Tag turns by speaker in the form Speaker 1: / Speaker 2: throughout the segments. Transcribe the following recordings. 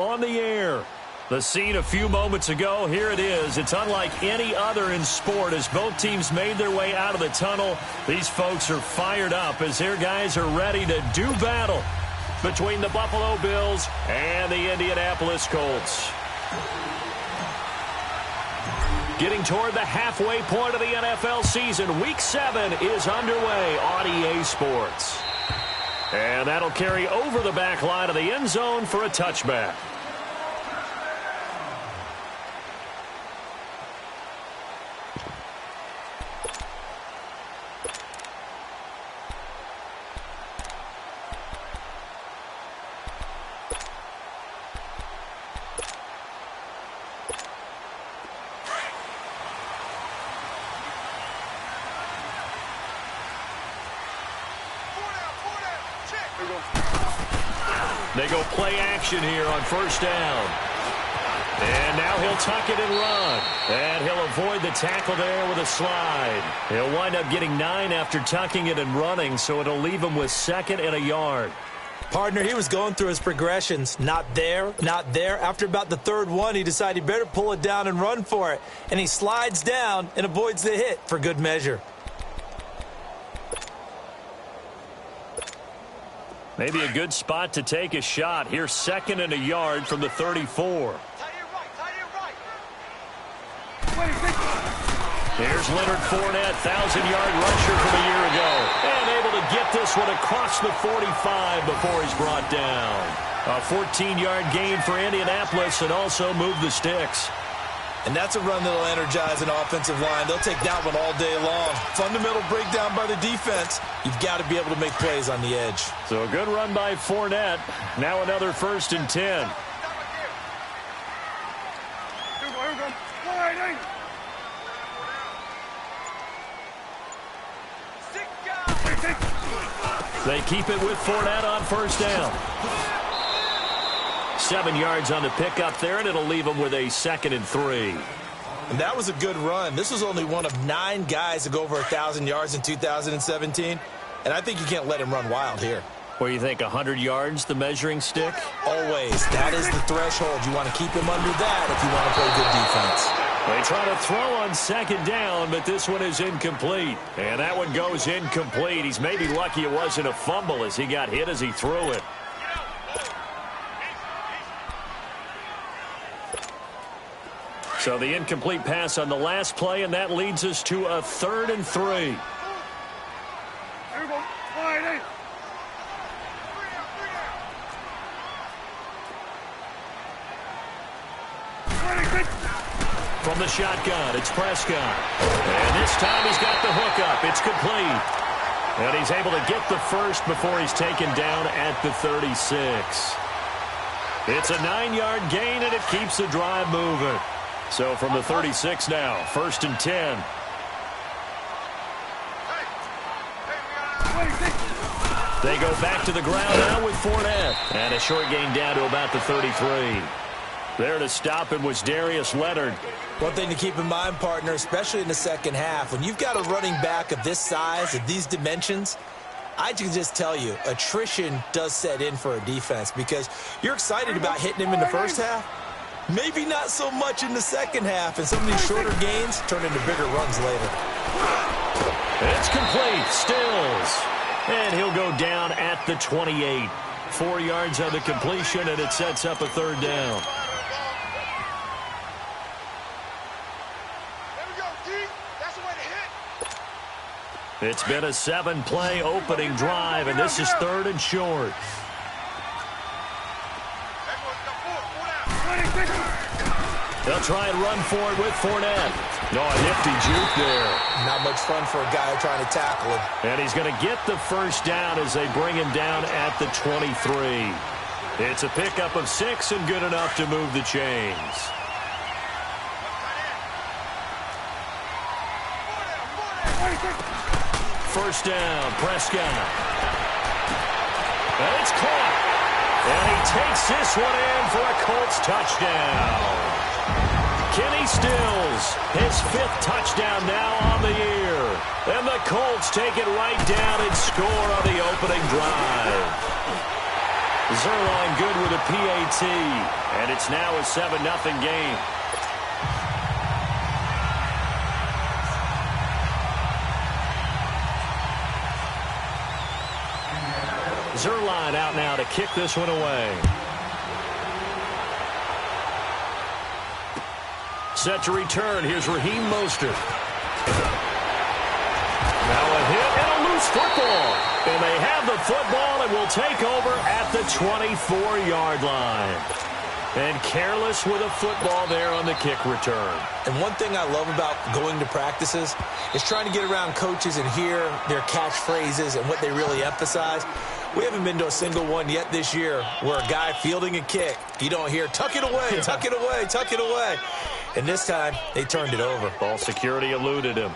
Speaker 1: On the air. The scene a few moments ago, here it is. It's unlike any other in sport as both teams made their way out of the tunnel. These folks are fired up as their guys are ready to do battle between the Buffalo Bills and the Indianapolis Colts. Getting toward the halfway point of the NFL season, Week 7 is underway on EA Sports. And that'll carry over the back line of the end zone for a touchback. They go play action here on first down. And now he'll tuck it and run. And he'll avoid the tackle there with a slide. He'll wind up getting 9 after tucking it and running, so it'll leave him with 2nd and a yard.
Speaker 2: Partner, he was going through his progressions. Not there, not there. After about the 3rd one, he decided he better pull it down and run for it. And he slides down and avoids the hit for good measure.
Speaker 1: Maybe a good spot to take a shot. Here's 2nd and a yard from the 34. Here's Leonard Fournette, 1,000-yard rusher from a year ago. And able to get this one across the 45 before he's brought down. A 14-yard gain for Indianapolis and also move the sticks.
Speaker 2: And that's a run that'll energize an offensive line. They'll take that one all day long. Fundamental breakdown by the defense. You've got to be able to make plays on the edge.
Speaker 1: So a good run by Fournette. Now another 1st and 10. They keep it with Fournette on first down. 7 yards on the pickup there, and it'll leave them with a 2nd and 3.
Speaker 2: And that was a good run. This was only one of 9 guys to go over 1,000 yards in 2017. And I think you can't let him run wild here.
Speaker 1: What do you think, 100 yards, the measuring stick?
Speaker 2: Always. That is the threshold. You want to keep him under that if you want to play good defense.
Speaker 1: They try to throw on 2nd down, but this one is incomplete. And that one goes incomplete. He's maybe lucky it wasn't a fumble as he got hit as he threw it. So the incomplete pass on the last play, and that leads us to a 3rd and 3. From the shotgun, it's Prescott. And this time he's got the hook up. It's complete. And he's able to get the first before he's taken down at the 36. It's a 9-yard gain, and it keeps the drive moving. So from the 36 now, 1st and 10. They go back to the ground now with Fournette. And a short gain down to about the 33. There to stop him was Darius Leonard.
Speaker 2: One thing to keep in mind, partner, especially in the second half, when you've got a running back of this size, of these dimensions, I can just tell you, attrition does set in for a defense because you're excited about hitting him in the first half. Maybe not so much in the second half, and some of these shorter gains turn into bigger runs later.
Speaker 1: It's complete. Stills. And he'll go down at the 28. 4 yards on the completion, and it sets up a 3rd down. It's been a 7-play opening drive, and this is 3rd and short. They'll try and run for it with Fournette. No, a nifty juke there.
Speaker 2: Not much fun for a guy trying to tackle him.
Speaker 1: And he's going to get the first down as they bring him down at the 23. It's a pickup of 6 and good enough to move the chains. First down, Prescott. And it's caught. And he takes this one in for a Colts touchdown. Kenny Stills, his 5th touchdown now on the year. And the Colts take it right down and score on the opening drive. Zerline good with a PAT, and it's now a 7-0 game. Zerline out now to kick this one away. Set to return. Here's Raheem Mostert. Now a hit and a loose football. And they have the football and will take over at the 24-yard line. And careless with a football there on the kick return.
Speaker 2: And one thing I love about going to practices is trying to get around coaches and hear their catchphrases and what they really emphasize. We haven't been to a single one yet this year where a guy fielding a kick, you don't hear, tuck it away, tuck it away, tuck it away. And this time, they turned it over.
Speaker 1: Ball security eluded him.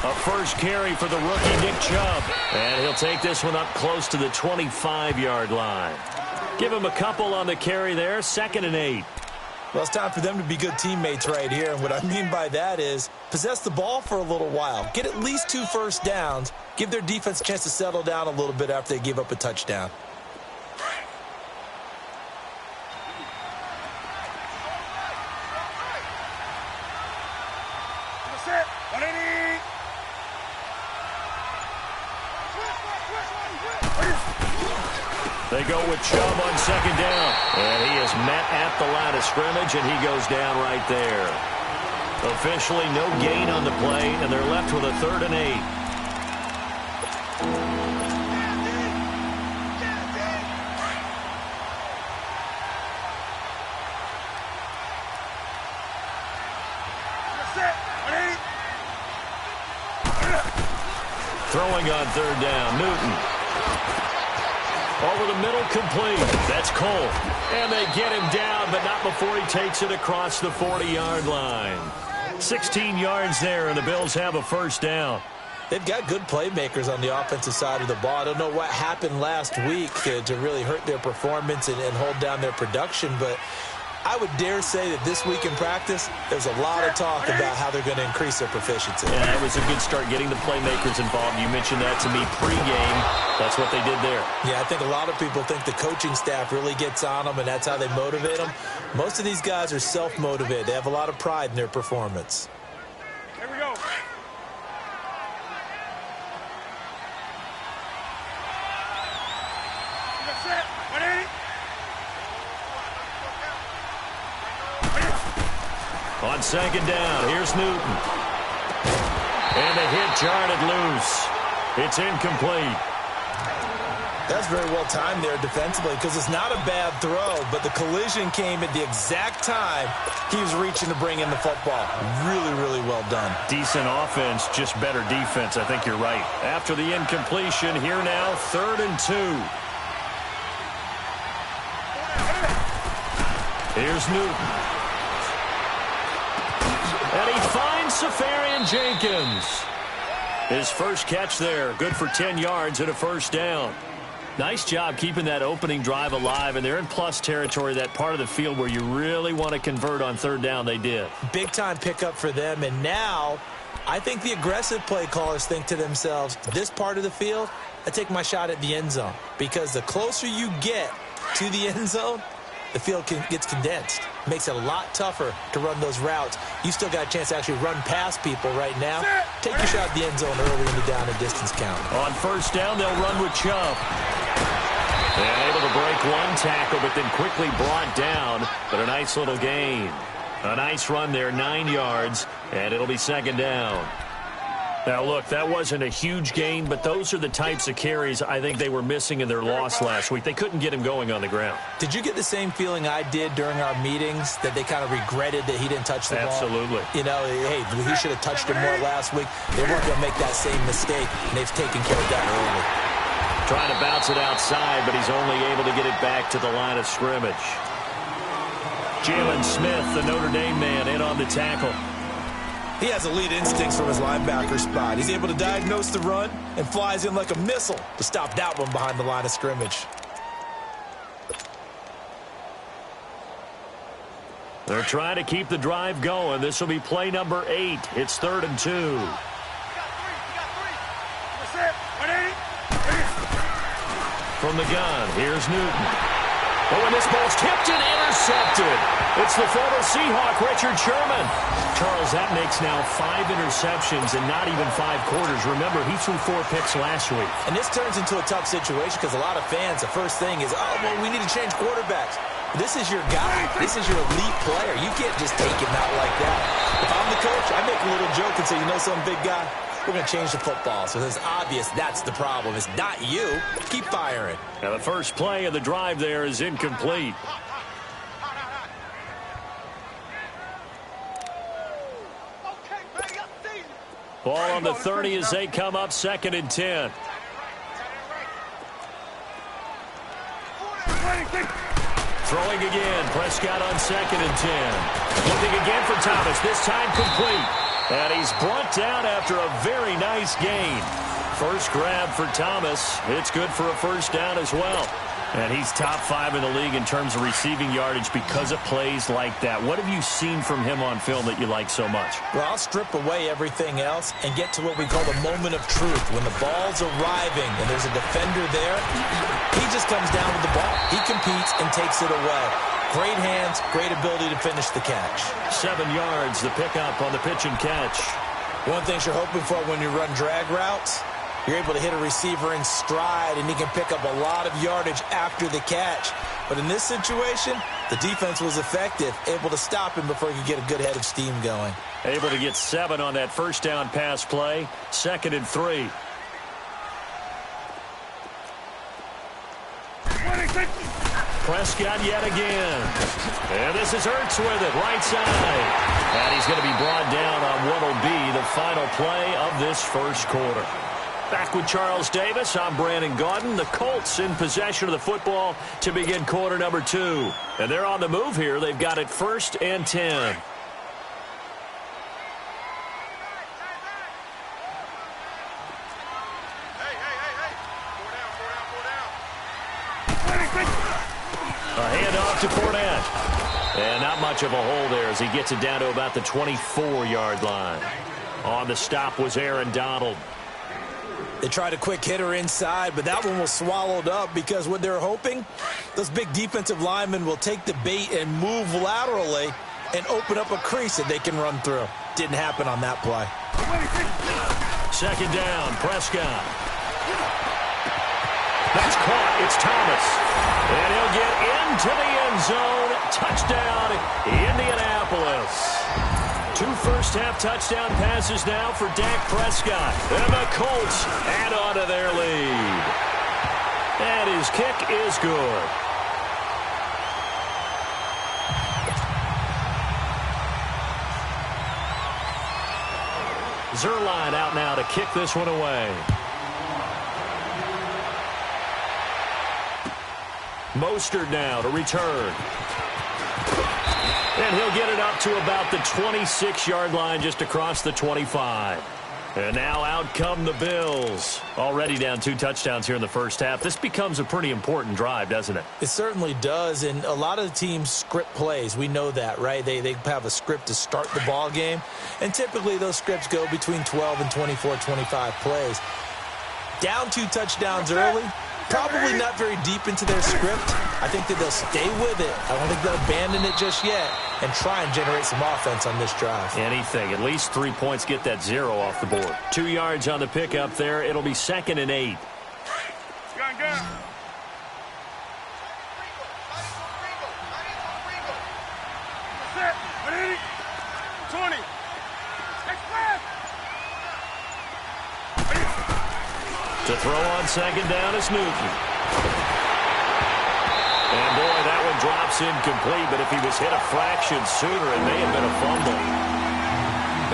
Speaker 1: A first carry for the rookie Nick Chubb. And he'll take this one up close to the 25-yard line. Give him a couple on the carry there. 2nd and 8.
Speaker 2: Well, it's time for them to be good teammates right here. And what I mean by that is possess the ball for a little while. Get at least 2 first downs. Give their defense a chance to settle down a little bit after they give up a touchdown.
Speaker 1: They go with Chubb on 2nd down. And he is met at the line of scrimmage, and he goes down right there. Officially no gain on the play, and they're left with a 3rd and 8. Throwing on 3rd down, Newton. Over the middle, complete. That's Cole. And they get him down, but not before he takes it across the 40-yard line. 16 yards there, and the Bills have a first down.
Speaker 2: They've got good playmakers on the offensive side of the ball. I don't know what happened last week to really hurt their performance and hold down their production, but I would dare say that this week in practice, there's a lot of talk about how they're going to increase their proficiency.
Speaker 1: Yeah, that was a good start getting the playmakers involved. You mentioned that to me pregame. That's what they did there.
Speaker 2: Yeah, I think a lot of people think the coaching staff really gets on them, and that's how they motivate them. Most of these guys are self-motivated. They have a lot of pride in their performance.
Speaker 3: Here we go.
Speaker 1: On 2nd down, here's Newton. And the hit jarred it loose. It's incomplete.
Speaker 2: That's very well timed there defensively because it's not a bad throw, but the collision came at the exact time he was reaching to bring in the football. Really, really well done.
Speaker 1: Decent offense, just better defense. I think you're right. After the incompletion, here now, 3rd and 2. Here's Newton. And he finds Safarian Jenkins. His first catch there, good for 10 yards and a first down. Nice job keeping that opening drive alive, and they're in plus territory, that part of the field where you really want to convert on 3rd down. They did. Big-time
Speaker 2: pickup for them, and now I think the aggressive play callers think to themselves, this part of the field, I take my shot at the end zone, because the closer you get to the end zone, the field gets condensed. Makes it a lot tougher to run those routes. You still got a chance to actually run past people right now. Take your shot at the end zone early in the down and distance count.
Speaker 1: On 1st down, they'll run with Chubb. And able to break one tackle, but then quickly brought down. But a nice little gain. A nice run there, 9 yards, and it'll be 2nd down. Now, look, that wasn't a huge gain, but those are the types of carries I think they were missing in their loss last week. They couldn't get him going on the ground.
Speaker 2: Did you get the same feeling I did during our meetings, that they kind of regretted that he didn't touch the ball?
Speaker 1: Absolutely.
Speaker 2: You know, hey, he should have touched it more last week. They weren't going to make that same mistake, and they've taken care of that early.
Speaker 1: Trying to bounce it outside, but he's only able to get it back to the line of scrimmage. Jalen Smith, the Notre Dame man, in on the tackle.
Speaker 2: He has elite instincts from his linebacker spot. He's able to diagnose the run and flies in like a missile to stop that one behind the line of scrimmage.
Speaker 1: They're trying to keep the drive going. This will be play number 8. It's 3rd and 2. From the gun, here's Newton. Oh, and this ball's tipped and intercepted. It's the former Seahawk, Richard Sherman. Charles, that makes now 5 interceptions and not even 5 quarters. Remember, he threw 4 picks last week.
Speaker 2: And this turns into a tough situation because a lot of fans, the first thing is, oh, well, we need to change quarterbacks. This is your guy. This is your elite player. You can't just take him out like that. If I'm the coach, I make a little joke and say, you know something, big guy? We're going to change the football. So it's obvious that's the problem. It's not you. Keep firing.
Speaker 1: Now the first play of the drive there is incomplete. Ball on the 30 as they come up 2nd and 10. Throwing again. Prescott on 2nd and 10. Looking again for Thomas. This time complete. And he's brought down after a very nice gain. First grab for Thomas. It's good for a first down as well. And he's top 5 in the league in terms of receiving yardage because of plays like that. What have you seen from him on film that you like so much?
Speaker 2: Well, I'll strip away everything else and get to what we call the moment of truth. When the ball's arriving and there's a defender there, he just comes down with the ball. He competes and takes it away. Great hands, great ability to finish the catch.
Speaker 1: 7 yards, the pickup on the pitch and catch.
Speaker 2: One thing you're hoping for when you run drag routes, you're able to hit a receiver in stride, and he can pick up a lot of yardage after the catch. But in this situation, the defense was effective, able to stop him before he could get a good head of steam going.
Speaker 1: Able to get 7 on that first down pass play. 2nd and 3. Prescott yet again. And this is Ertz with it, right side. And he's going to be brought down on what will be the final play of this first quarter. Back with Charles Davis, I'm Brandon Gaudin. The Colts in possession of the football to begin quarter number 2. And they're on the move here. They've got it 1st and 10. A handoff to Fournette. And not much of a hole there as he gets it down to about the 24-yard line. On the stop was Aaron Donald.
Speaker 2: They tried a quick hitter inside, but that one was swallowed up because what they're hoping, those big defensive linemen will take the bait and move laterally and open up a crease that they can run through. Didn't happen on that play.
Speaker 1: 2nd down, Prescott. That's caught. It's Thomas. And he'll get into the end zone. Touchdown, Indianapolis. 2 first-half touchdown passes now for Dak Prescott. And the Colts add on to their lead. And his kick is good. Zerline out now to kick this one away. Mostert now to return. And he'll get it up to about the 26-yard line, just across the 25. And now out come the Bills. Already down 2 touchdowns here in the first half. This becomes a pretty important drive, doesn't it?
Speaker 2: It certainly does, and a lot of the teams script plays. We know that, right? They have a script to start the ball game, and typically those scripts go between 12 and 24, 25 plays. Down 2 touchdowns early, probably not very deep into their script. I think that they'll stay with it. I don't think they'll abandon it just yet and try and generate some offense on this drive.
Speaker 1: Anything. At least 3 points, get that 0 off the board. 2 yards on the pickup there. It'll be 2nd and 8. To throw on second down is Newton. And, boy, that one drops incomplete, but if he was hit a fraction sooner, it may have been a fumble.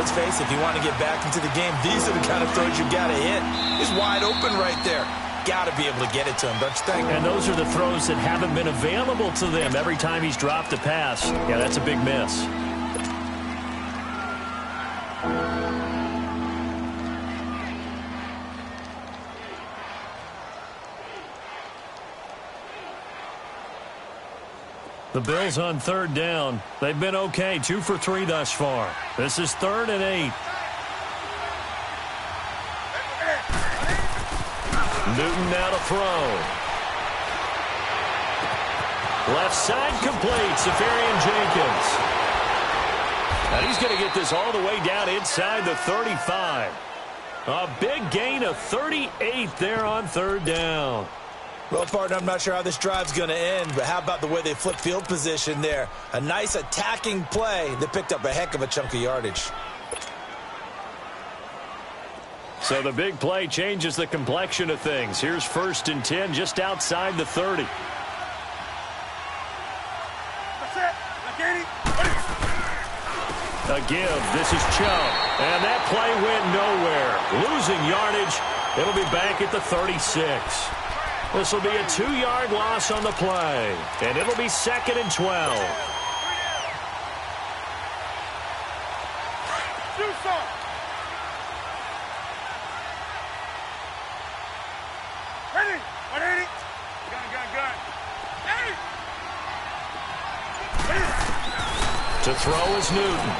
Speaker 2: Let's face it, if you want to get back into the game, these are the kind of throws you got to hit. He's wide open right there. Got to be able to get it to him, don't you think?
Speaker 1: And those are the throws that haven't been available to them every time he's dropped a pass. Yeah, that's a big miss. The Bills on third down. They've been okay, 2 for 3 thus far. This is 3rd and 8. Newton now to throw. Left side complete, Safarian Jenkins. And he's going to get this all the way down inside the 35. A big gain of 38 there on third down.
Speaker 2: Well, partner, I'm not sure how this drive's going to end, but how about the way they flip field position there? A nice attacking play that picked up a heck of a chunk of yardage.
Speaker 1: So the big play changes the complexion of things. Here's 1st and 10 just outside the 30. A give. This is Chubb. And that play went nowhere. Losing yardage. It'll be back at the 36. This will be a 2-yard loss on the play. And it'll be 2nd and 12.
Speaker 3: Ready? 180. Gun.
Speaker 1: To throw is Newton.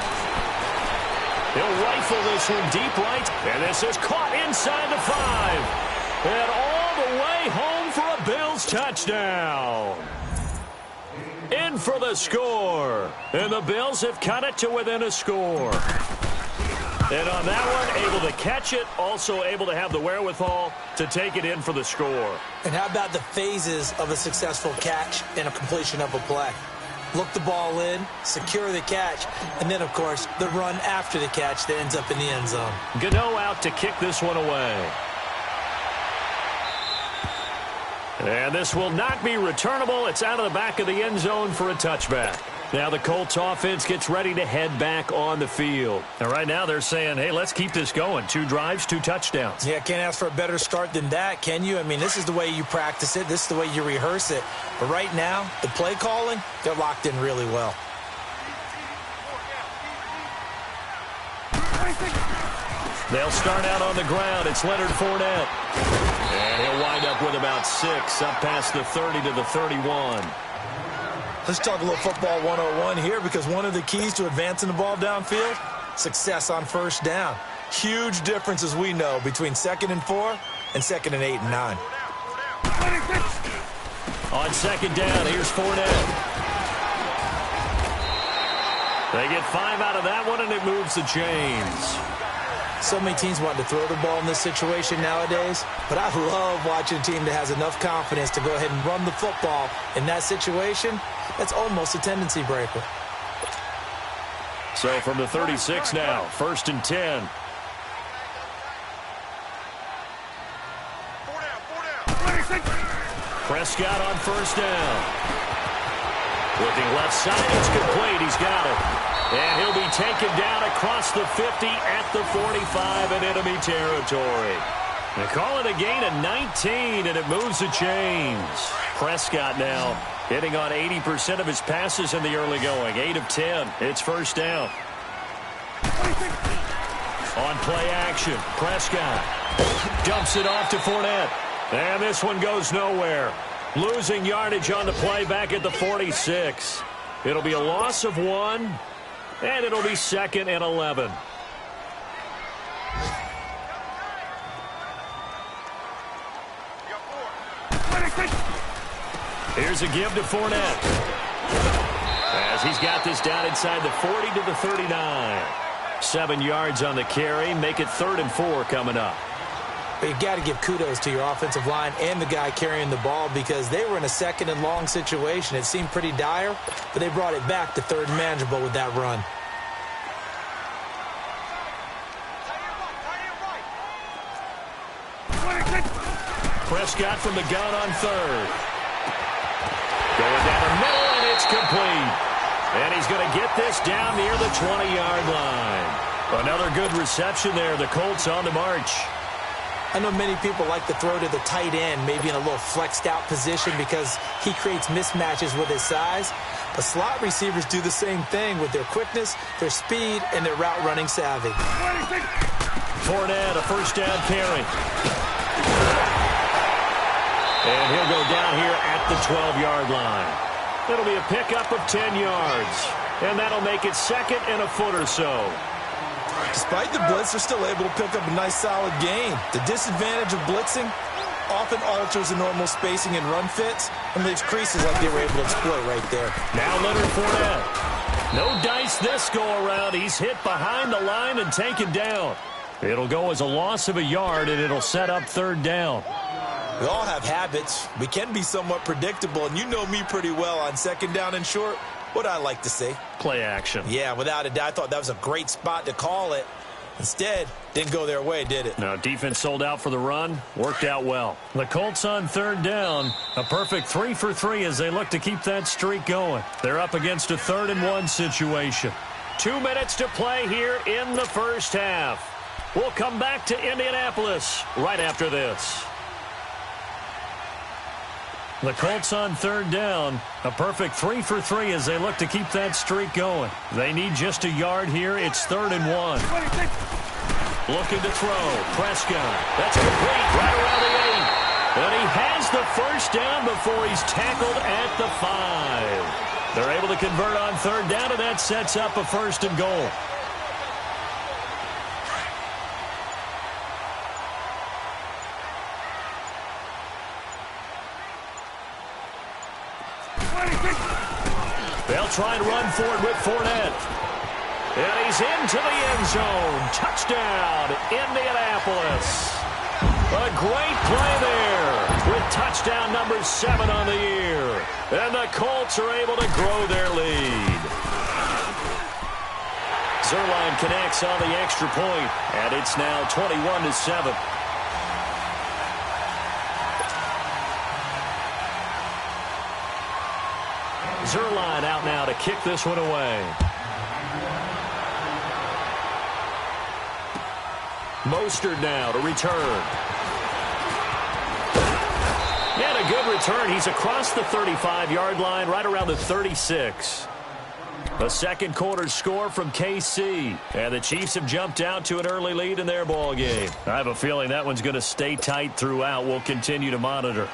Speaker 1: He'll rifle this one deep right. And this is caught inside the 5. And all the way home for a Bills touchdown. In for the score. And the Bills have cut it to within a score. And on that one, able to catch it, also able to have the wherewithal to take it in for the score.
Speaker 2: And how about the phases of a successful catch and a completion of a play? Look the ball in, secure the catch, and then, of course, the run after the catch that ends up in the end zone.
Speaker 1: Gano out to kick this one away. And this will not be returnable. It's out of the back of the end zone for a touchback. Now the Colts offense gets ready to head back on the field. And right now they're saying, hey, let's keep this going. 2 drives, 2 touchdowns.
Speaker 2: Yeah, can't ask for a better start than that, can you? I mean, this is the way you practice it. This is the way you rehearse it. But right now, the play calling, they're locked in really well.
Speaker 1: They'll start out on the ground. It's Leonard Fournette. And he'll wind up with about 6 up past the 30 to the 31.
Speaker 2: Let's talk a little football 101 here, because one of the keys to advancing the ball downfield, success on first down. Huge difference, as we know, between 2nd and 4 and 2nd and 8 and 9.
Speaker 1: On 2nd down, here's Fournette. They get 5 out of that one, and it moves the chains.
Speaker 2: So many teams want to throw the ball in this situation nowadays, but I love watching a team that has enough confidence to go ahead and run the football in that situation. That's almost a tendency breaker.
Speaker 1: So from the 36 now, 1st and 10. Prescott on 1st down. Looking left side, it's complete. He's got it. And he'll be taken down across the 50 at the 45 in enemy territory. They call it a gain of 19, and it moves the chains. Prescott now hitting on 80% of his passes in the early going. 8 of 10. It's 1st down. On play action, Prescott dumps it off to Fournette. And this one goes nowhere. Losing yardage on the play back at the 46. It'll be a loss of 1, and it'll be 2nd and 11. Here's a give to Fournette, as he's got this down inside the 40 to the 39. 7 yards on the carry. Make it 3rd and 4 coming up.
Speaker 2: But you got to give kudos to your offensive line and the guy carrying the ball, because they were in a 2nd and long situation. It seemed pretty dire, but they brought it back to 3rd and manageable with that run.
Speaker 1: Prescott from the gun on third. Going down the middle, and it's complete. And he's going to get this down near the 20-yard line. Another good reception there. The Colts on the march.
Speaker 2: I know many people like to throw to the tight end, maybe in a little flexed out position because he creates mismatches with his size. But slot receivers do the same thing with their quickness, their speed, and their route running savvy.
Speaker 1: Fournette, a first down carry. And he'll go down here at the 12-yard line. It'll be a pickup of 10 yards. And that'll make it second and a foot or so.
Speaker 2: Despite the blitz, they're still able to pick up a nice, solid gain. The disadvantage of blitzing often alters the normal spacing and run fits and leaves creases like they were able to exploit right there.
Speaker 1: Now Leonard Fournette. No dice this go-around. He's hit behind the line and taken down. It'll go as a loss of a yard, and it'll set up third down.
Speaker 2: We all have habits. We can be somewhat predictable, and you know me pretty well on second down and short. What I like to say?
Speaker 1: Play action.
Speaker 2: Yeah, without a doubt. I thought that was a great spot to call it. Instead, didn't go their way, did it?
Speaker 1: No, defense sold out for the run. Worked out well. The Colts on third down. A perfect 3 for 3 as they look to keep that streak going. They're up against a 3rd-and-1 situation. 2 minutes to play here in the first half. We'll come back to Indianapolis right after this. The Colts on third down. A perfect 3 for 3 as they look to keep that streak going. They need just a yard here. It's 3rd and 1. Looking to throw. Prescott. That's complete right around the 8. And he has the first down before he's tackled at the 5. They're able to convert on third down, and that sets up a 1st and goal. They'll try and run for it with Fournette. And he's into the end zone. Touchdown, Indianapolis. A great play there with touchdown number 7 on the year. And the Colts are able to grow their lead. Zerline connects on the extra point, and it's now 21-7. Zerline out now to kick this one away. Mostert now to return. And a good return. He's across the 35-yard line, right around the 36. A second quarter score from KC. And the Chiefs have jumped out to an early lead in their ball game. I have a feeling that one's going to stay tight throughout. We'll continue to monitor.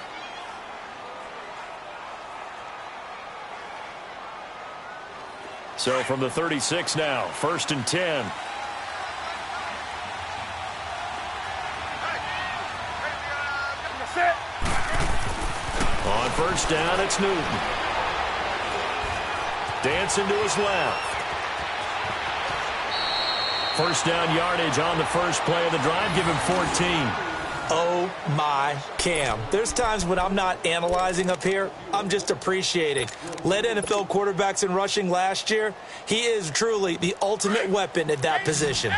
Speaker 1: So from the 36 now, 1st and 10. On first down, it's Newton. Dancing to his left. First down yardage on the first play of the drive. Give him 14.
Speaker 2: Oh, my Cam. There's times when I'm not analyzing up here. I'm just appreciating. Led NFL quarterbacks in rushing last year. He is truly the ultimate weapon at that position.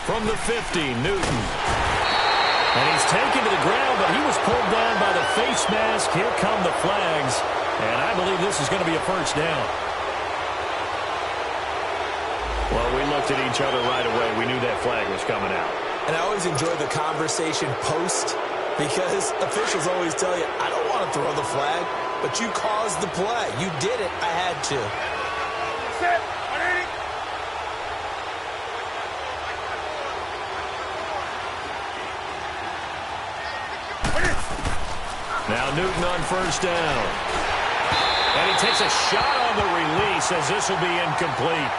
Speaker 1: From the 50, Newton. And he's taken to the ground, but he was pulled down by the face mask. Here come the flags. And I believe this is going to be a first down. Well, we looked at each other right away. We knew that flag was coming out.
Speaker 2: And I always enjoy the conversation post because officials always tell you, I don't want to throw the flag, but you caused the play. You did it. I had to.
Speaker 1: Now Newton on first down. And he takes a shot on the release as this will be incomplete.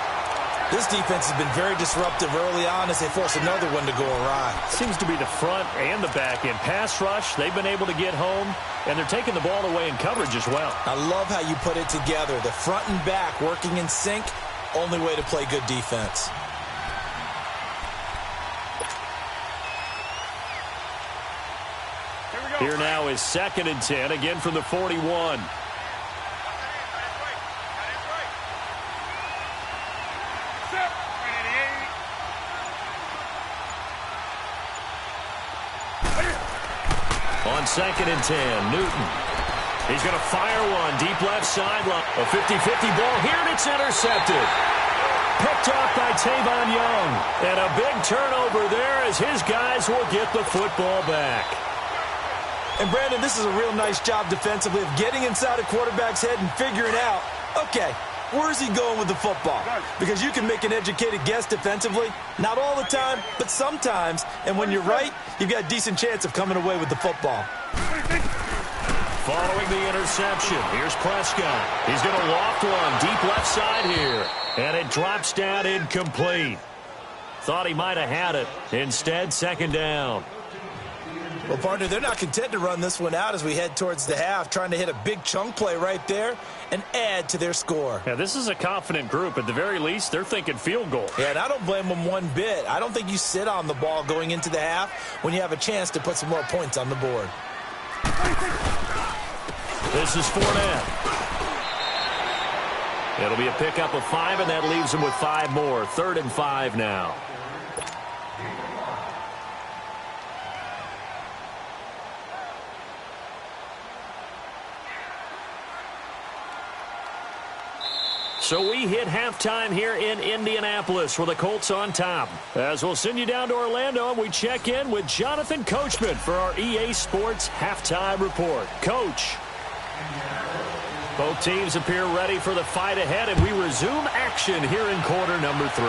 Speaker 2: This defense has been very disruptive early on as they force another one to go awry.
Speaker 1: Seems to be the front and the back end. Pass rush, they've been able to get home, and they're taking the ball away in coverage as well.
Speaker 2: I love how you put it together. The front and back working in sync, only way to play good defense.
Speaker 3: Here we go.
Speaker 1: Here now is 2nd and 10, again from the 41. On 2nd and 10, Newton. He's going to fire one deep left sideline. A 50-50 ball here, and it's intercepted. Picked off by Tavon Young. And a big turnover there as his guys will get the football back.
Speaker 2: And, Brandon, this is a real nice job defensively of getting inside a quarterback's head and figuring out, okay, where's he going with the football? Because you can make an educated guess defensively. Not all the time, but sometimes. And when you're right, you've got a decent chance of coming away with the football.
Speaker 1: Following the interception, here's Prescott. He's going to loft one deep left side here. And it drops down incomplete. Thought he might have had it. Instead, 2nd down.
Speaker 2: Well, partner, they're not content to run this one out as we head towards the half, trying to hit a big chunk play right there and add to their score.
Speaker 1: Yeah, this is a confident group. At the very least, they're thinking field goal.
Speaker 2: Yeah, and I don't blame them one bit. I don't think you sit on the ball going into the half when you have a chance to put some more points on the board.
Speaker 1: This is Fournette. It'll be a pickup of 5, and that leaves them with 5 more. 3rd and 5 now. So we hit halftime here in Indianapolis with the Colts on top. As we'll send you down to Orlando, and we check in with Jonathan Coachman for our EA Sports Halftime Report. Coach. Both teams appear ready for the fight ahead, and we resume action here in quarter number 3.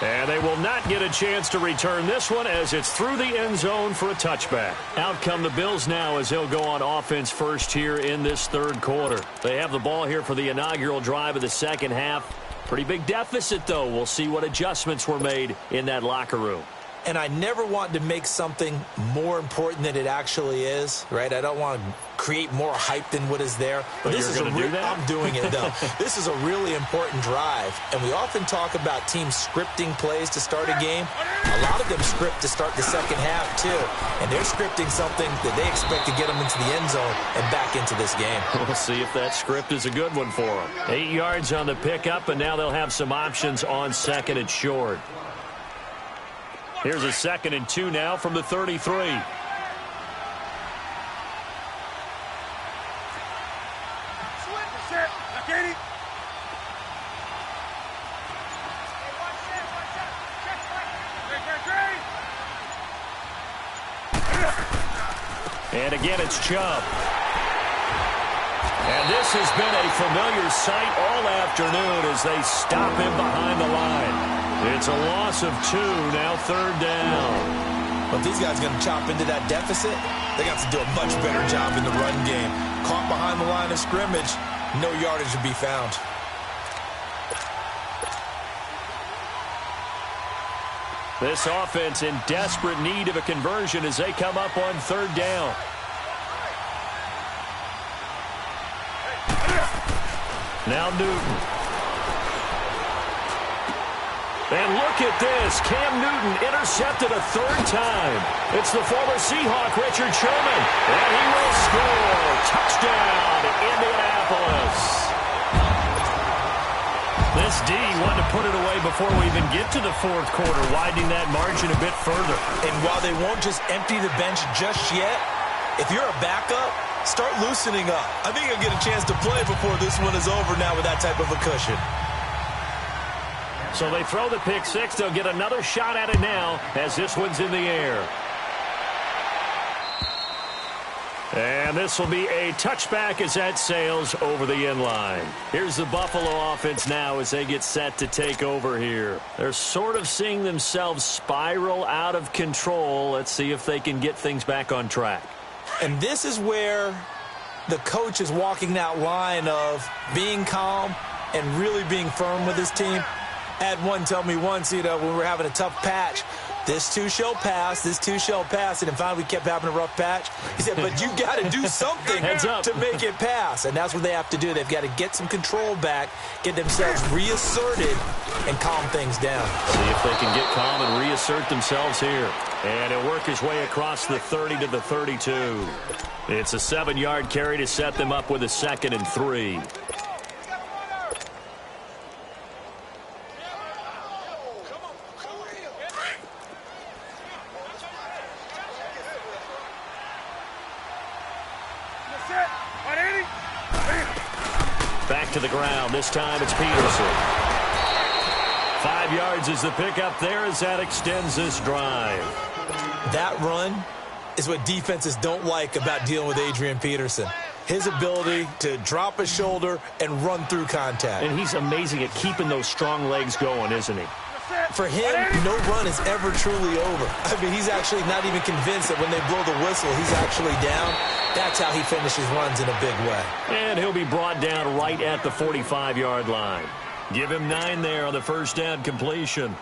Speaker 1: And they will not get a chance to return this one as it's through the end zone for a touchback. Out come the Bills now as they'll go on offense first here in this 3rd quarter. They have the ball here for the inaugural drive of the 2nd half. Pretty big deficit, though. We'll see what adjustments were made in that locker room.
Speaker 2: And I never want to make something more important than it actually is, right? I don't want to create more hype than what is there.
Speaker 1: But this
Speaker 2: you're going to do that? I'm doing it, though. This is a really important drive. And we often talk about teams scripting plays to start a game. A lot of them script to start the 2nd half, too. And they're scripting something that they expect to get them into the end zone and back into this game.
Speaker 1: We'll see if that script is a good one for them. 8 yards on the pickup, and now they'll have some options on 2nd and short. Here's a 2nd and 2 now from the 33. And again, it's Chubb. And this has been a familiar sight all afternoon as they stop him behind the line. It's a loss of 2, now 3rd down.
Speaker 2: But if these guys are going to chop into that deficit, they got to do a much better job in the run game. Caught behind the line of scrimmage, no yardage to be found.
Speaker 1: This offense in desperate need of a conversion as they come up on 3rd down. Now Newton. And look at this. Cam Newton intercepted a 3rd time. It's the former Seahawk, Richard Sherman. And he will score. Touchdown, Indianapolis. This D wanted to put it away before we even get to the 4th quarter, widening that margin a bit further.
Speaker 2: And while they won't just empty the bench just yet, if you're a backup, start loosening up. I think you'll get a chance to play before this one is over now with that type of a cushion.
Speaker 1: So they throw the pick 6. They'll get another shot at it now as this one's in the air. And this will be a touchback as that sails over the end line. Here's the Buffalo offense now as they get set to take over here. They're sort of seeing themselves spiral out of control. Let's see if they can get things back on track.
Speaker 2: And this is where the coach is walking that line of being calm and really being firm with his team. I had one tell me once, when we were having a tough patch, This too shall pass. This too shall pass. And then finally we kept having a rough patch. He said, but you got to do something to make it pass. And that's what they have to do. They've got to get some control back, get themselves reasserted, and calm things down.
Speaker 1: See if they can get calm and reassert themselves here. And he'll work his way across the 30 to the 32. It's a 7-yard carry to set them up with a 2nd and 3. Back to the ground. This time it's Peterson. 5 yards is the pickup there as that extends this drive.
Speaker 2: That run is what defenses don't like about dealing with Adrian Peterson. His ability to drop a shoulder and run through contact.
Speaker 1: And he's amazing at keeping those strong legs going, isn't he?
Speaker 2: For him, no run is ever truly over. I mean, he's actually not even convinced that when they blow the whistle, he's actually down. That's how he finishes runs in a big way.
Speaker 1: And he'll be brought down right at the 45-yard line. Give him 9 there on the first down completion.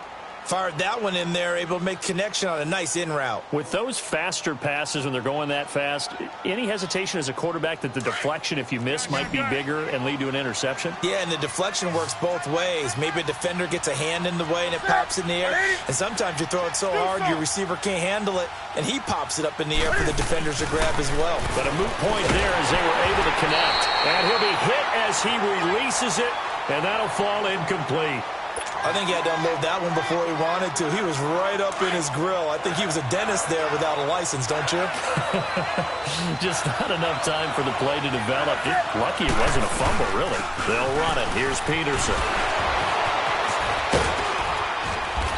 Speaker 2: Fired that one in there, able to make connection on a nice in route.
Speaker 1: With those faster passes when they're going that fast, any hesitation as a quarterback that the deflection, if you miss, might be bigger and lead to an interception?
Speaker 2: Yeah, and the deflection works both ways. Maybe a defender gets a hand in the way and it pops in the air. And sometimes you throw it so hard your receiver can't handle it, and he pops it up in the air for the defenders to grab as well.
Speaker 1: But a moot point there as they were able to connect. And he'll be hit as he releases it, and that'll fall incomplete.
Speaker 2: I think he had to unload that one before he wanted to. He was right up in his grill. I think he was a dentist there without a license, don't you?
Speaker 1: Just not enough time for the play to develop. Lucky it wasn't a fumble, really. They'll run it. Here's Peterson.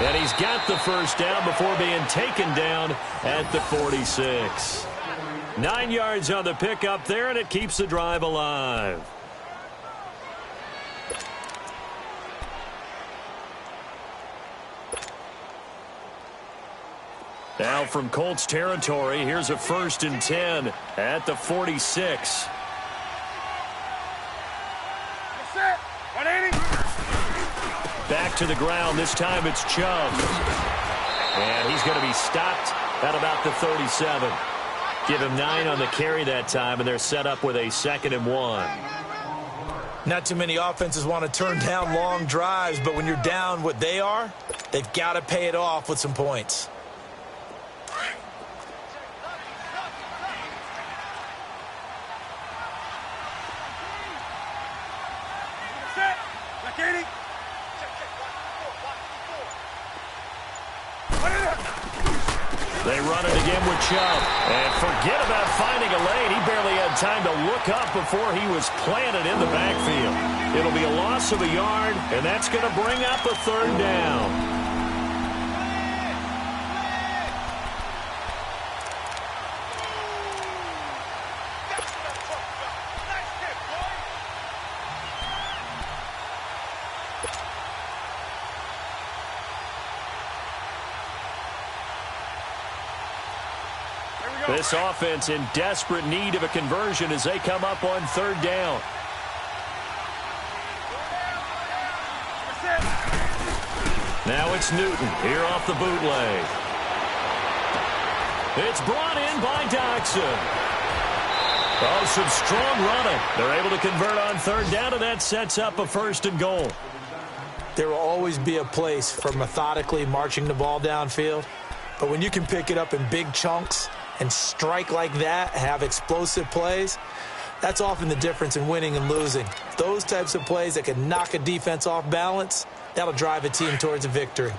Speaker 1: And he's got the first down before being taken down at the 46. 9 yards on the pickup there, and it keeps the drive alive. Now from Colts territory, here's a 1st and 10 at the 46. Back to the ground. This time it's Chubb. And he's going to be stopped at about the 37. Give him 9 on the carry that time, and they're set up with a 2nd and 1.
Speaker 2: Not too many offenses want to turn down long drives, but when you're down what they are, they've got to pay it off with some points.
Speaker 1: They run it again with Chubb. And forget about finding a lane. He barely had time to look up before he was planted in the backfield. It'll be a loss of a yard, and that's going to bring up a 3rd down. This offense in desperate need of a conversion as they come up on 3rd down. Now it's Newton here off the bootleg. It's brought in by Doxson. Oh, some strong running. They're able to convert on 3rd down, and that sets up a 1st and goal.
Speaker 2: There will always be a place for methodically marching the ball downfield. But when you can pick it up in big chunks and strike like that, have explosive plays, that's often the difference in winning and losing. Those types of plays that can knock a defense off balance, that'll drive a team towards a victory.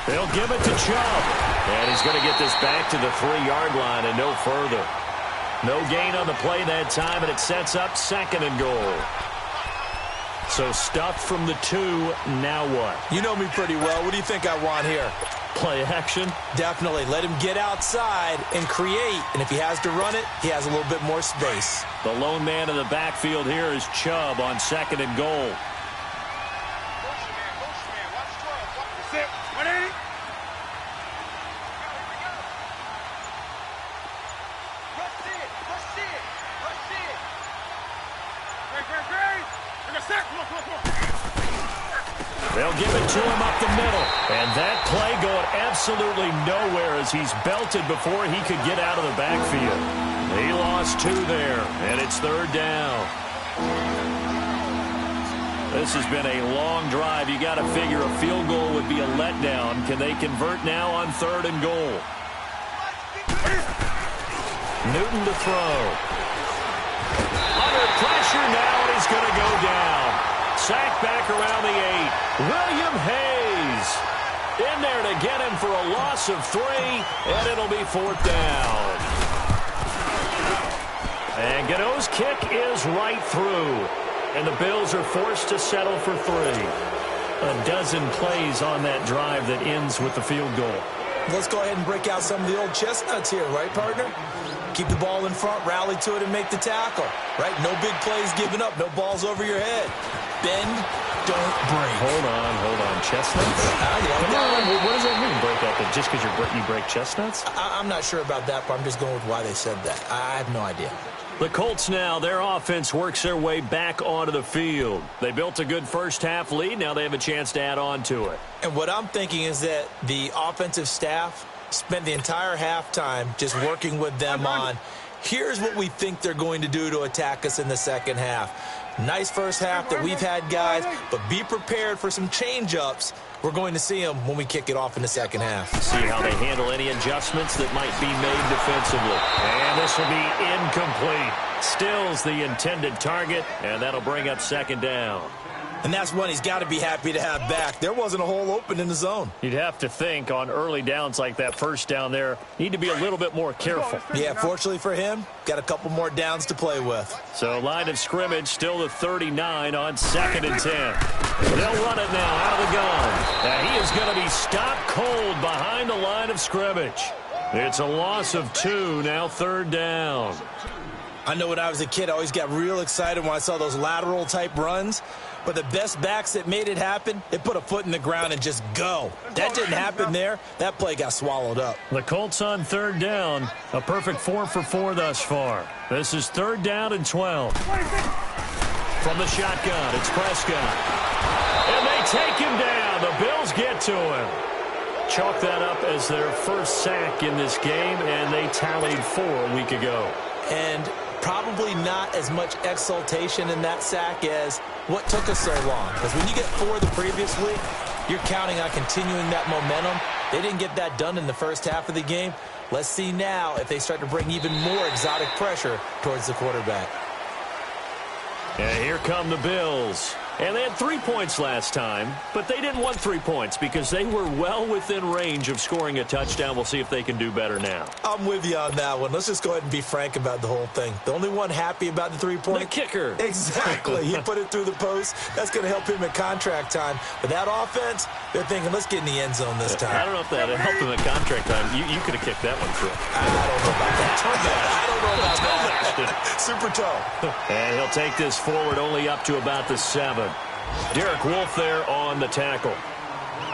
Speaker 1: They'll give it to Chubb. And he's going to get this back to the 3-yard line and no further. No gain on the play that time, and it sets up 2nd and goal. So stuffed from the 2, now what?
Speaker 2: You know me pretty well. What do you think I want here?
Speaker 1: Play action?
Speaker 2: Definitely. Let him get outside and create. And if he has to run it, he has a little bit more space.
Speaker 1: The lone man in the backfield here is Chubb on 2nd and goal. They'll give it to him up the middle. And that play going absolutely nowhere as he's belted before he could get out of the backfield. He lost 2 there, and it's 3rd down. This has been a long drive. You got to figure a field goal would be a letdown. Can they convert now on 3rd and goal? Newton to throw. Under pressure now, and he's going to go down. Sacked back around the 8. William Hayes in there to get him for a loss of 3, and it'll be 4th down. And Gano's kick is right through. And the Bills are forced to settle for 3. A dozen plays on that drive that ends with the field goal.
Speaker 2: Let's go ahead and break out some of the old chestnuts here, right, partner? Keep the ball in front, rally to it, and make the tackle, right? No big plays given up, no balls over your head. Bend, don't break.
Speaker 1: Hold on. Chestnuts? Come on. What does that mean, break out? Just because you break chestnuts?
Speaker 2: I'm not sure about that, but I'm just going with why they said that. I have no idea.
Speaker 1: The Colts now, their offense works their way back onto the field. They built a good first-half lead. Now they have a chance to add on to it.
Speaker 2: And what I'm thinking is that the offensive staff spent the entire halftime just working with them on, here's what we think they're going to do to attack us in the second half. Nice first half that we've had, guys, but be prepared for some change-ups. We're going to see them when we kick it off in the second half.
Speaker 1: See how they handle any adjustments that might be made defensively. And this will be incomplete. Stills the intended target, and that'll bring up 2nd down.
Speaker 2: And that's one he's got to be happy to have back. There wasn't a hole open in the zone.
Speaker 1: You'd have to think on early downs like that, first down there, need to be a little bit more careful.
Speaker 2: Yeah, fortunately for him, got a couple more downs to play with.
Speaker 1: So line of scrimmage still the 39 on 2nd and 10. They'll run it now out of the gun. Now he is going to be stopped cold behind the line of scrimmage. It's a loss of 2, now 3rd down.
Speaker 2: I know when I was a kid, I always got real excited when I saw those lateral-type runs. But the best backs that made it happen, they put a foot in the ground and just go. That didn't happen there. That play got swallowed up.
Speaker 1: The Colts on 3rd down. A perfect 4 for 4 thus far. This is 3rd down and 12. From the shotgun, it's Prescott. And they take him down. The Bills get to him. Chalk that up as their first sack in this game, and they tallied 4 a week ago.
Speaker 2: And probably not as much exultation in that sack as what took us so long. Because when you get 4 the previous week, you're counting on continuing that momentum. They didn't get that done in the first half of the game. Let's see now if they start to bring even more exotic pressure towards the quarterback.
Speaker 1: And here come the Bills. And they had 3 points last time, but they didn't want 3 points because they were well within range of scoring a touchdown. We'll see if they can do better now.
Speaker 2: I'm with you on that one. Let's just go ahead and be frank about the whole thing. The only one happy about the 3-point.
Speaker 1: The kicker.
Speaker 2: Exactly. He put it through the post. That's going to help him at contract time. But that offense, they're thinking, let's get in the end zone this time.
Speaker 1: I don't know if that helped him at contract time. You could have kicked that one through.
Speaker 2: I don't know about that. I don't know about that. Super toe.
Speaker 1: And he'll take this forward only up to about the 7. Derek Wolfe there on the tackle.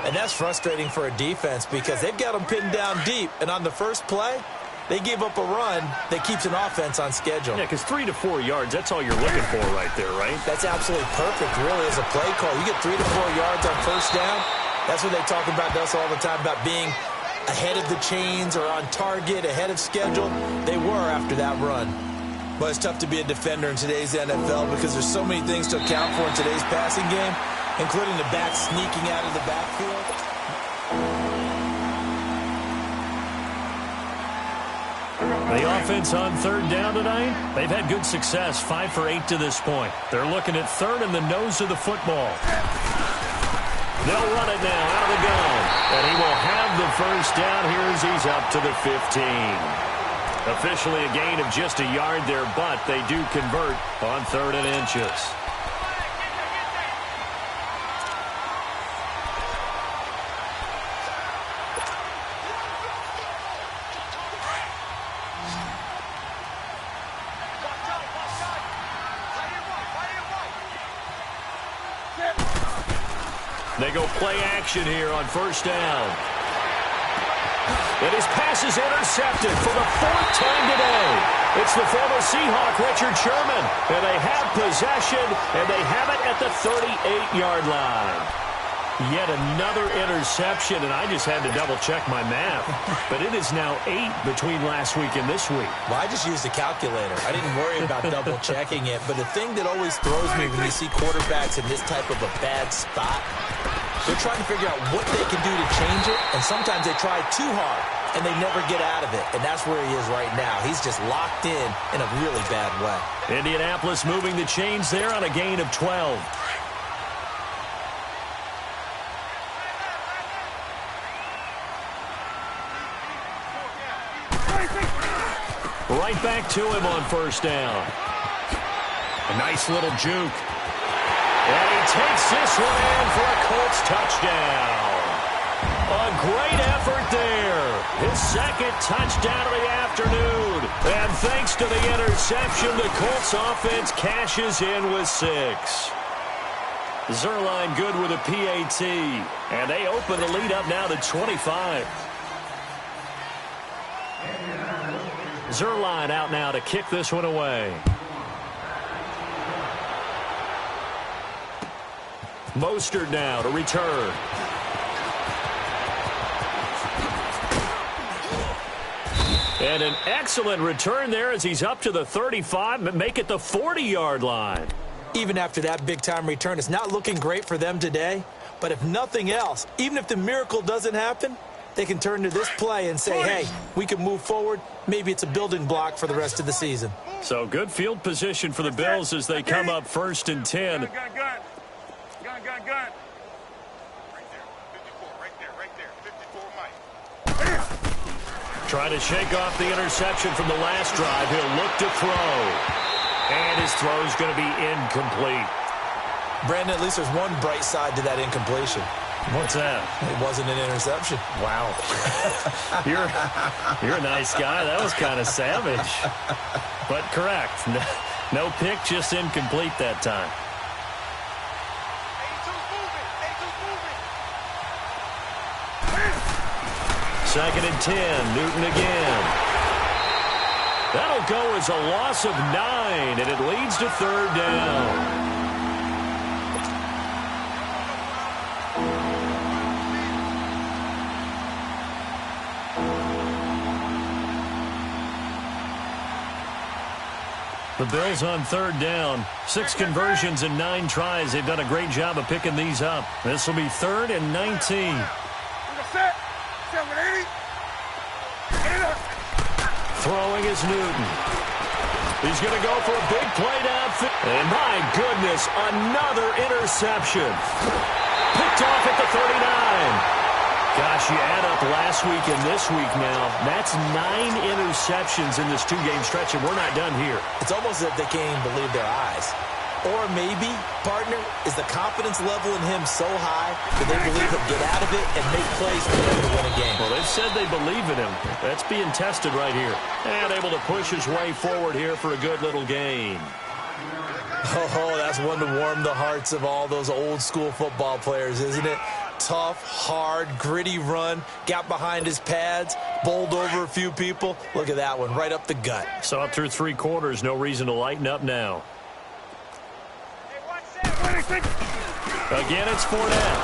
Speaker 2: And that's frustrating for a defense because they've got them pinned down deep. And on the first play, they gave up a run that keeps an offense on schedule.
Speaker 1: Yeah, because 3 to 4 yards, that's all you're looking for right there, right?
Speaker 2: That's absolutely perfect, really, as a play call. You get 3 to 4 yards on first down. That's what they talk about to us all the time, about being ahead of the chains or on target, ahead of schedule. They were after that run. But it's tough to be a defender in today's NFL because there's so many things to account for in today's passing game, including the back sneaking out of the backfield.
Speaker 1: The offense on 3rd down tonight, they've had good success, 5 for 8 to this point. They're looking at 3rd in the nose of the football. They'll run it now out of the gun, and he will have the first down here as he's up to the 15. Officially a gain of just a yard there, but they do convert on 3rd and inches. They go play action here on first down. And his pass is intercepted for the 4th time today. It's the former Seahawk, Richard Sherman. And they have possession, and they have it at the 38-yard line. Yet another interception, and I just had to double-check my math. But it is now 8 between last week and this week.
Speaker 2: Well, I just used a calculator. I didn't worry about double-checking it. But the thing that always throws me when you see quarterbacks in this type of a bad spot, they're trying to figure out what they can do to change it, and sometimes they try too hard, and they never get out of it. And that's where he is right now. He's just locked in a really bad way.
Speaker 1: Indianapolis moving the chains there on a gain of 12. Right back to him on first down. A nice little juke. And he takes this one in for a Colts touchdown. A great effort there. His second touchdown of the afternoon. And thanks to the interception, the Colts offense cashes in with 6. Zerline good with a PAT. And they open the lead up now to 25. Zerline out now to kick this one away. Mostert now to return. And an excellent return there as he's up to the 35, but make it the 40-yard line.
Speaker 2: Even after that big-time return, it's not looking great for them today. But if nothing else, even if the miracle doesn't happen, they can turn to this play and say, hey, we can move forward. Maybe it's a building block for the rest of the season.
Speaker 1: So good field position for the Bills as they come up 1st and 10.
Speaker 3: Gun. Right there, 54, right there. 54, Mike.
Speaker 1: Trying to shake off the interception from the last drive. He'll look to throw. And his throw is going to be incomplete.
Speaker 2: Brandon, at least there's one bright side to that incompletion.
Speaker 1: What's that?
Speaker 2: It wasn't an interception.
Speaker 1: Wow. You're a nice guy. That was kind of savage. But correct. No pick, just incomplete that time. Second and 10. Newton again. That'll go as a loss of 9, and it leads to 3rd down. The Bills on 3rd down. 6 conversions and 9 tries. They've done a great job of picking these up. This will be 3rd and 19. Throwing is Newton. He's going to go for a big play downfield. And my goodness, another interception. Picked off at the 39. Gosh, you add up last week and this week now, that's 9 interceptions in this 2-game stretch, and we're not done here.
Speaker 2: It's almost as if they can't even believe their eyes. Or maybe, partner, is the confidence level in him so high that they believe he'll get out of it and make plays for them to win a game.
Speaker 1: Well, they've said they believe in him. That's being tested right here. And able to push his way forward here for a good little gain.
Speaker 2: Oh, that's one to warm the hearts of all those old-school football players, isn't it? Tough, hard, gritty run, got behind his pads, bowled over a few people. Look at that one, right up the gut.
Speaker 1: So up through 3 quarters, no reason to lighten up now. Again, it's Fournette.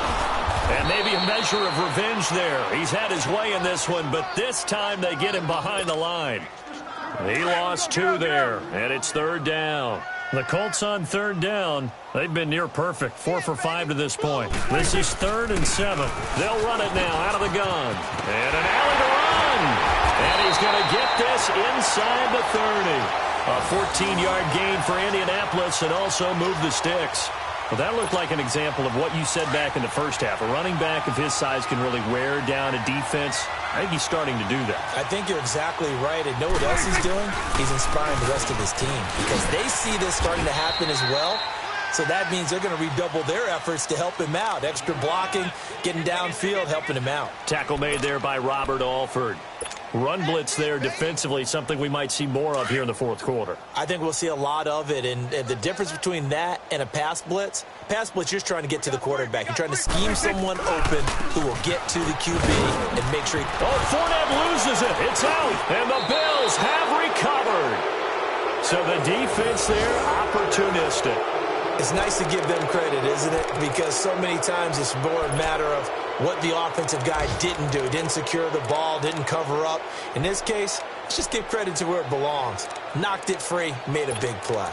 Speaker 1: And maybe a measure of revenge there. He's had his way in this one, but this time they get him behind the line. He lost 2 there, and it's 3rd down. The Colts on 3rd down. They've been near perfect, 4 for 5 to this point. This is 3rd and 7. They'll run it now out of the gun. And an alley to run. And he's going to get this inside the 30. A 14-yard gain for Indianapolis and also move the sticks. Well, that looked like an example of what you said back in the first half. A running back of his size can really wear down a defense. I think he's starting to do that.
Speaker 2: I think you're exactly right. And know what else he's doing? He's inspiring the rest of his team because they see this starting to happen as well. So that means they're going to redouble their efforts to help him out. Extra blocking, getting downfield, helping him out.
Speaker 1: Tackle made there by Robert Alford. Run blitz there defensively, something we might see more of here in the 4th quarter.
Speaker 2: I think we'll see a lot of it, and the difference between that and a pass blitz, you're just trying to get to the quarterback. You're trying to scheme someone open who will get to the QB and make sure
Speaker 1: Oh, Fournette loses it. It's out, and the Bills have recovered. So the defense there, opportunistic.
Speaker 2: It's nice to give them credit, isn't it? Because so many times it's more a matter of what the offensive guy didn't do. Didn't secure the ball, didn't cover up. In this case, let's just give credit to where it belongs. Knocked it free, made a big play.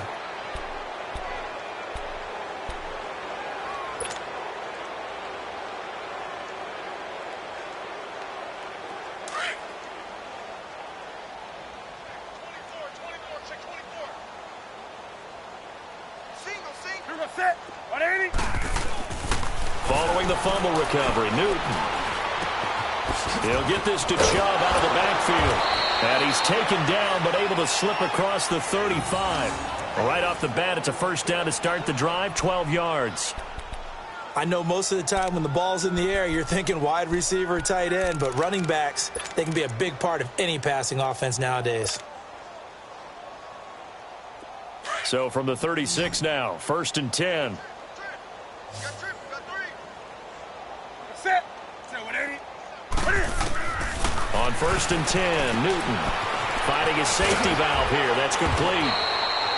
Speaker 1: Following the fumble recovery, Newton. He'll get this to Chubb out of the backfield. And he's taken down, but able to slip across the 35. Right off the bat, it's a first down to start the drive, 12 yards.
Speaker 2: I know most of the time when the ball's in the air, you're thinking wide receiver, tight end, but running backs, they can be a big part of any passing offense nowadays.
Speaker 1: So from the 36 now, 1st and 10. On 1st and 10, Newton finding his safety valve here. That's complete.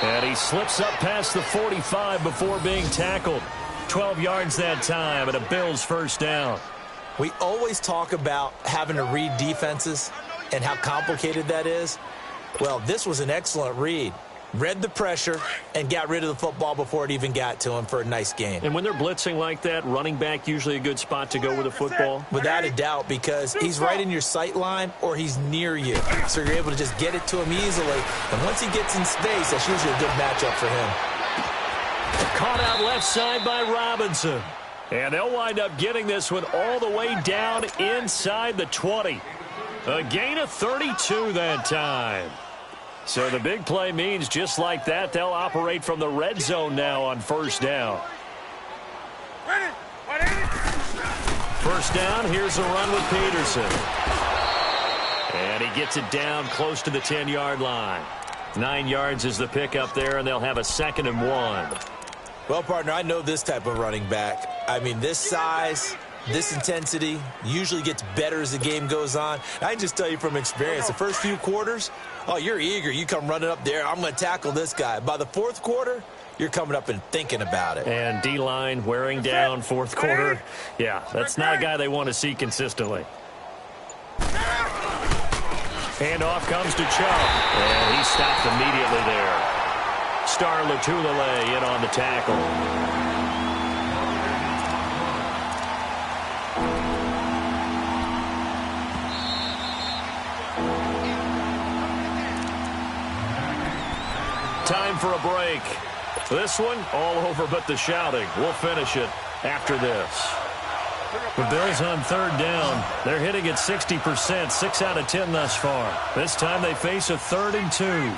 Speaker 1: And he slips up past the 45 before being tackled. 12 yards that time, and a Bills first down.
Speaker 2: We always talk about having to read defenses and how complicated that is. Well, this was an excellent read. Read the pressure and got rid of the football before it even got to him for a nice gain.
Speaker 1: And when they're blitzing like that, running back usually a good spot to go with the football?
Speaker 2: Without a doubt, because he's right in your sight line or he's near you. So you're able to just get it to him easily. And once he gets in space, that's usually a good matchup for him.
Speaker 1: Caught out left side by Robinson. And they'll wind up getting this one all the way down inside the 20. A gain of 32 that time. So the big play means just like that, they'll operate from the red zone now on first down. First down, here's a run with Peterson. And he gets it down close to the 10-yard line. 9 yards is the pickup there, and they'll have a 2nd and 1.
Speaker 2: Well, partner, I know this type of running back. I mean, this size, this intensity usually gets better as the game goes on. I can just tell you from experience, the first few quarters, oh, you're eager. You come running up there. I'm going to tackle this guy. By the fourth quarter, you're coming up and thinking about it.
Speaker 1: And D-line wearing down fourth quarter. Yeah, that's not a guy they want to see consistently. Handoff comes to Chubb. And he stopped immediately there. Star Latulele in on the tackle. Time for a break. This one, all over but the shouting. We'll finish it after this. The Bills on third down. They're hitting at 60%, 6 out of 10 thus far. This time they face a 3rd and 2.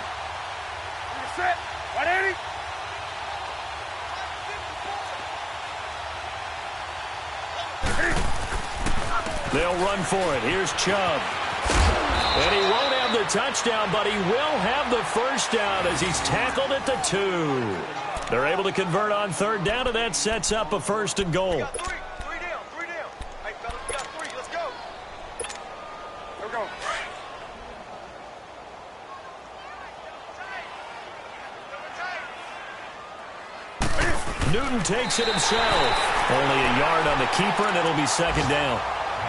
Speaker 1: They'll run for it. Here's Chubb. And he won't have the touchdown, but he will have the first down as he's tackled at the 2. They're able to convert on third down, and that sets up a 1st and goal.
Speaker 3: Three down. Hey, fellas, we got 3. Let's go. Here we go.
Speaker 1: Newton takes it himself. Only a yard on the keeper, and it'll be 2nd down.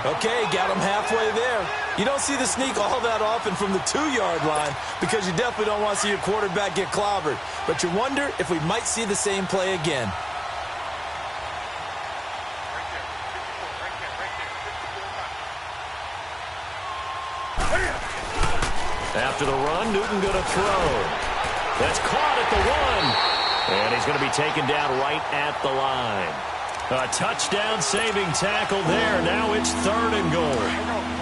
Speaker 2: Okay, got him halfway there. You don't see the sneak all that often from the 2-yard line because you definitely don't want to see your quarterback get clobbered. But you wonder if we might see the same play again.
Speaker 1: After the run, Newton going to throw. That's caught at the 1. And he's going to be taken down right at the line. A touchdown-saving tackle there. Now it's 3rd and goal.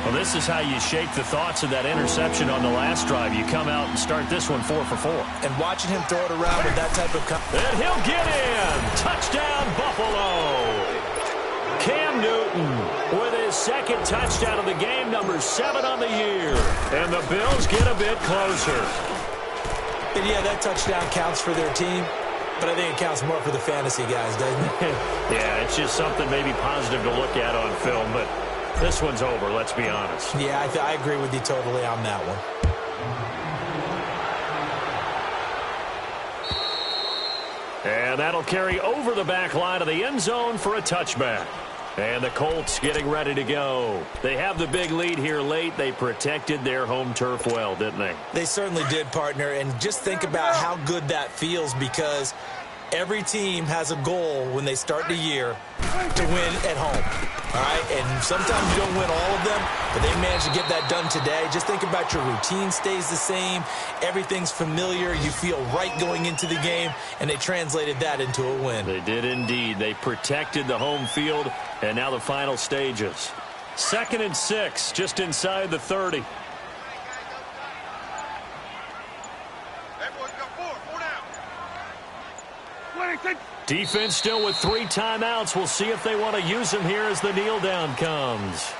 Speaker 1: Well, this is how you shake the thoughts of that interception on the last drive. You come out and start this one 4 for 4.
Speaker 2: And watching him throw it around with that type of...
Speaker 1: And he'll get in. Touchdown, Buffalo. Cam Newton with his 2nd touchdown of the game, number 7 on the year. And the Bills get a bit closer.
Speaker 2: And yeah, that touchdown counts for their team. But I think it counts more for the fantasy guys, doesn't it?
Speaker 1: Yeah, it's just something maybe positive to look at on film, but this one's over, let's be honest.
Speaker 2: Yeah, I agree with you totally on that one.
Speaker 1: And that'll carry over the back line of the end zone for a touchback. And the Colts getting ready to go. They have the big lead here late. They protected their home turf well, didn't they?
Speaker 2: They certainly did, partner. And just think about how good that feels, because every team has a goal when they start the year to win at home. All right, and sometimes you don't win all of them, but they managed to get that done today. Just think about your routine stays the same. Everything's familiar. You feel right going into the game, and they translated that into a win.
Speaker 1: They did indeed. They protected the home field, and now the final stages. 2nd and 6, just inside the 30. Defense still with 3 timeouts. We'll see if they want to use them here as the kneel down comes.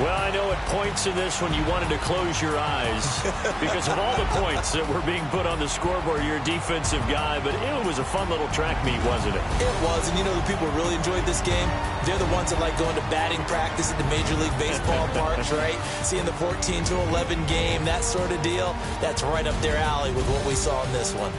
Speaker 1: Well, I know at points in this when you wanted to close your eyes because of all the points that were being put on the scoreboard. You're a defensive guy, but it was a fun little track meet, wasn't it?
Speaker 2: It was, and you know the people who really enjoyed this game? They're the ones that like going to batting practice at the Major League Baseball parks, right? Seeing the 14-11 game, that sort of deal. That's right up their alley with what we saw in this one.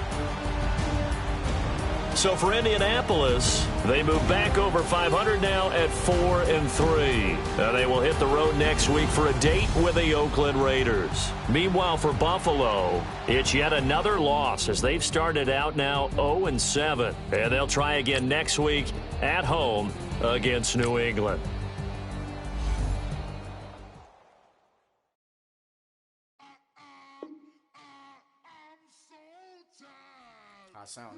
Speaker 1: So for Indianapolis, they move back over 500 now at 4-3. They will hit the road next week for a date with the Oakland Raiders. Meanwhile, for Buffalo, it's yet another loss as they've started out now 0-7. And they'll try again next week at home against New England.
Speaker 4: I sound